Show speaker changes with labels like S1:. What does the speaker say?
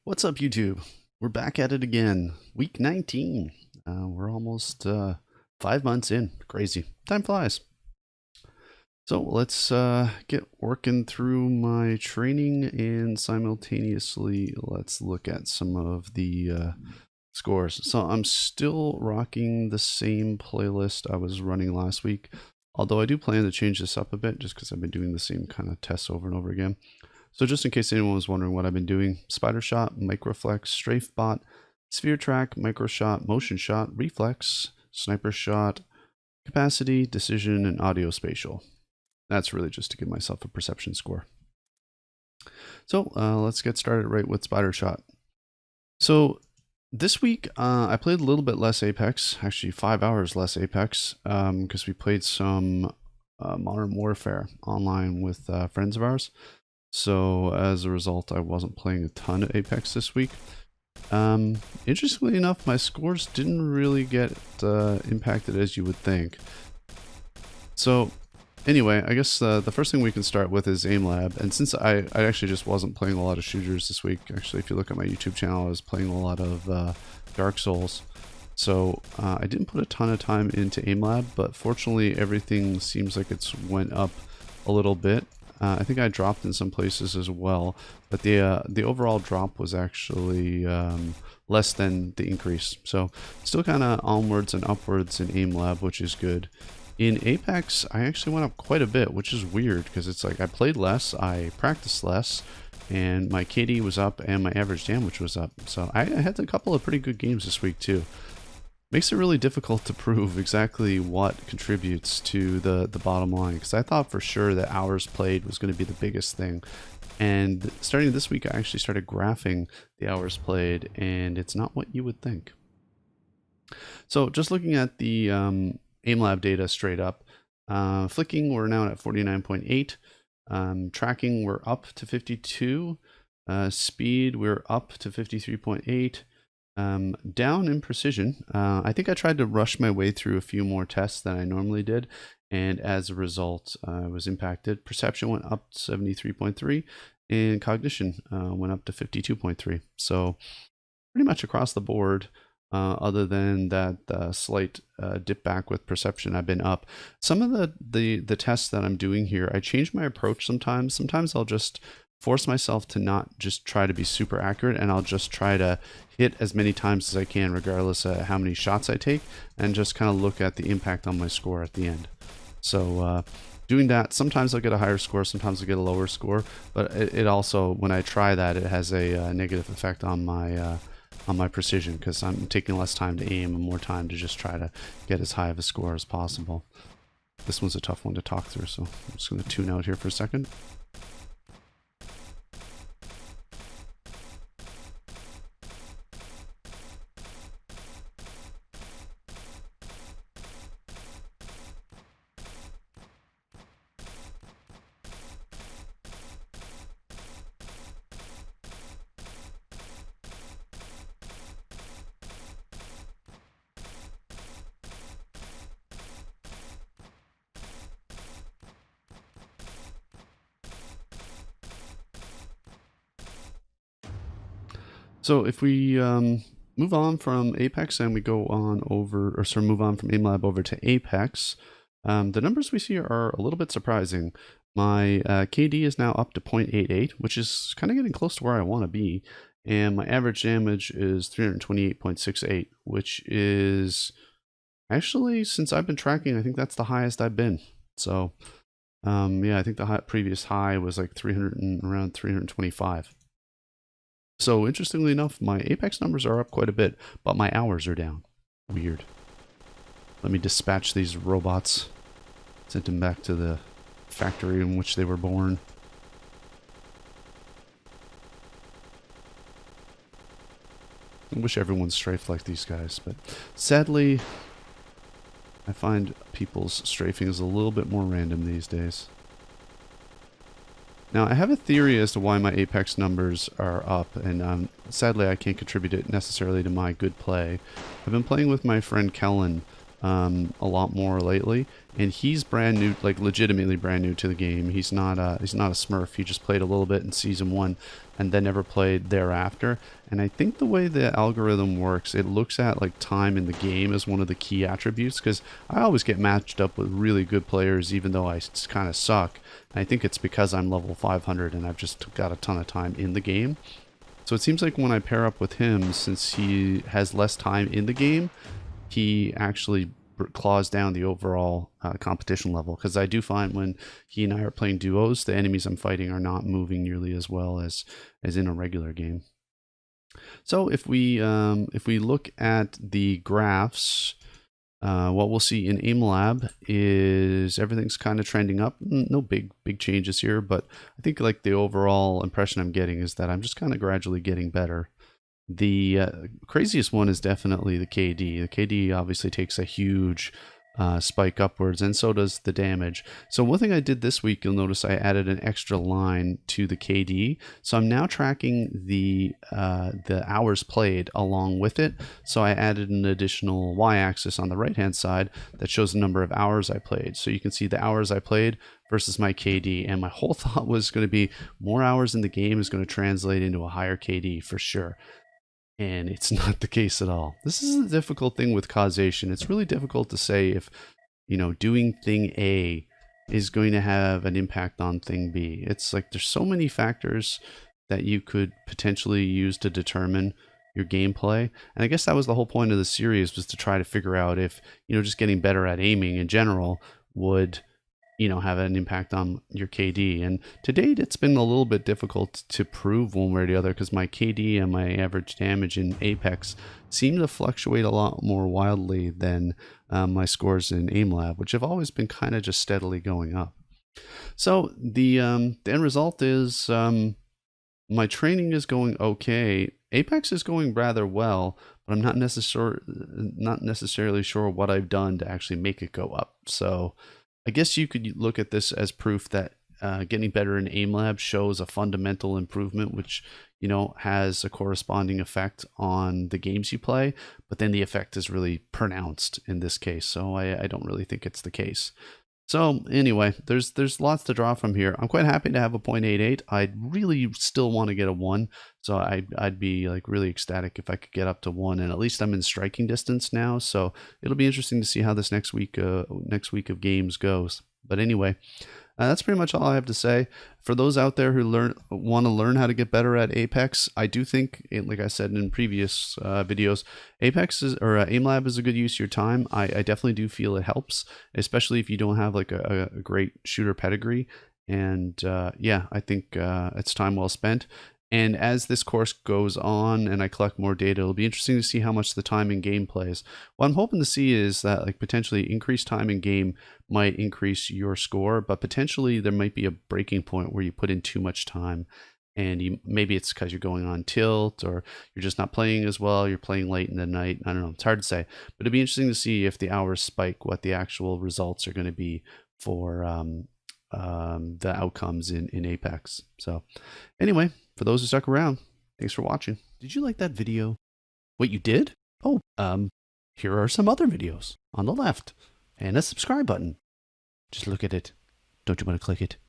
S1: What's up, YouTube? We're back at it again. Week 19. We're almost 5 months in. Crazy. Time flies. So let's get working through my training and simultaneously let's look at some of the scores. So I'm still rocking the same playlist I was running last week, although I do plan to change this up a bit just because I've been doing the same kind of tests over and over again. So just in case anyone was wondering what I've been doing, Spidershot, Microflex, Strafebot, Sphere Track, Microshot, Motion Shot, Reflex, Sniper Shot, Capacity, Decision, and Audio Spatial. That's really just to give myself a perception score. So let's get started right with Spidershot. So this week I played a little bit less Apex, actually 5 hours less Apex, because we played some Modern Warfare online with friends of ours. So as a result, I wasn't playing a ton of Apex this week. Interestingly enough, my scores didn't really get impacted as you would think. So anyway, I guess the first thing we can start with is aim lab. And since I actually just wasn't playing a lot of shooters this week, actually if you look at my YouTube channel, I was playing a lot of Dark Souls. So I didn't put a ton of time into aim lab, but fortunately everything seems like it's went up a little bit. I think I dropped in some places as well, but the overall drop was actually less than the increase. So still kind of onwards and upwards in aim lab, which is good. In Apex, I actually went up quite a bit, which is weird because it's like I played less, I practiced less, and my KD was up and my average damage was up. So I had a couple of pretty good games this week too. Makes it really difficult to prove exactly what contributes to the bottom line, because I thought for sure that hours played was going to be the biggest thing. And starting this week, I actually started graphing the hours played, and it's not what you would think. So just looking at the aimlab data straight up, flicking, we're now at 49.8. Tracking, we're up to 52. Speed, we're up to 53.8. Down in precision, I think I tried to rush my way through a few more tests than I normally did, and as a result, I was impacted. Perception went up to 73.3, and cognition went up to 52.3. So pretty much across the board, other than that slight dip back with perception, I've been up. Some of the tests that I'm doing here, I change my approach sometimes. Sometimes I'll just force myself to not just try to be super accurate, and I'll just try to hit as many times as I can regardless of how many shots I take, and just kind of look at the impact on my score at the end. So doing that, sometimes I'll get a higher score, sometimes I'll get a lower score, but it also, when I try that, it has a negative effect on my precision, because I'm taking less time to aim and more time to just try to get as high of a score as possible. This one's a tough one to talk through, so I'm just going to tune out here for a second. So if we move on from Apex and we go on over, or sort of move on from AimLab over to Apex, the numbers we see are a little bit surprising. My KD is now up to 0.88, which is kind of getting close to where I want to be. And my average damage is 328.68, which is actually, since I've been tracking, I think that's the highest I've been. So yeah, I think the previous high was like around 325. So interestingly enough, my Apex numbers are up quite a bit, but my hours are down. Weird. Let me dispatch these robots. Send them back to the factory in which they were born. I wish everyone strafed like these guys, but sadly, I find people's strafing is a little bit more random these days. Now, I have a theory as to why my Apex numbers are up, and sadly I can't contribute it necessarily to my good play. I've been playing with my friend Kellen a lot more lately, and he's brand new, like legitimately brand new to the game. He's not a Smurf. He just played a little bit in season 1 and then never played thereafter. And I think the way the algorithm works, it looks at like time in the game as one of the key attributes, because I always get matched up with really good players even though I kind of suck. And I think it's because I'm level 500 and I've just got a ton of time in the game. So it seems like when I pair up with him, since he has less time in the game, he actually claws down the overall competition level, because I do find when he and I are playing duos, the enemies I'm fighting are not moving nearly as well as in a regular game. So if we look at the graphs, what we'll see in AimLab is everything's kind of trending up. No big changes here, but I think like the overall impression I'm getting is that I'm just kind of gradually getting better. The craziest one is definitely the KD. The KD obviously takes a huge spike upwards, and so does the damage. So one thing I did this week, you'll notice I added an extra line to the KD. So I'm now tracking the hours played along with it. So I added an additional y-axis on the right-hand side that shows the number of hours I played. So you can see the hours I played versus my KD. And my whole thought was going to be more hours in the game is going to translate into a higher KD for sure. And it's not the case at all. This is the difficult thing with causation. It's really difficult to say if, you know, doing thing A is going to have an impact on thing B. It's like there's so many factors that you could potentially use to determine your gameplay. And I guess that was the whole point of the series, was to try to figure out if, you know, just getting better at aiming in general would, you know, have an impact on your KD. And to date, it's been a little bit difficult to prove one way or the other, because my KD and my average damage in Apex seem to fluctuate a lot more wildly than my scores in AimLab, which have always been kind of just steadily going up. So the end result is my training is going okay. Apex is going rather well, but I'm not necessarily sure what I've done to actually make it go up. So I guess you could look at this as proof that getting better in AimLab shows a fundamental improvement, which, you know, has a corresponding effect on the games you play, but then the effect is really pronounced in this case. So I don't really think it's the case. So anyway, there's lots to draw from here. I'm quite happy to have a 0.88. I really still want to get a 1, so I'd be like really ecstatic if I could get up to 1, and at least I'm in striking distance now. So it'll be interesting to see how this next week of games goes. But anyway, that's pretty much all I have to say. For those out there who want to learn how to get better at Apex, I do think, like I said in previous videos, AimLab is a good use of your time. I definitely do feel it helps, especially if you don't have like a great shooter pedigree. And yeah, I think it's time well spent. And as this course goes on and I collect more data, it'll be interesting to see how much the time in game plays. What I'm hoping to see is that like potentially increased time in game might increase your score, but potentially there might be a breaking point where you put in too much time, and maybe it's because you're going on tilt, or you're just not playing as well, you're playing late in the night. I don't know, it's hard to say, but it'd be interesting to see if the hours spike, what the actual results are going to be for the outcomes in Apex. So anyway, for those who stuck around, thanks for watching. Did you like that video? Wait, you did? Oh, here are some other videos on the left, and a subscribe button. Just look at it. Don't you want to click it?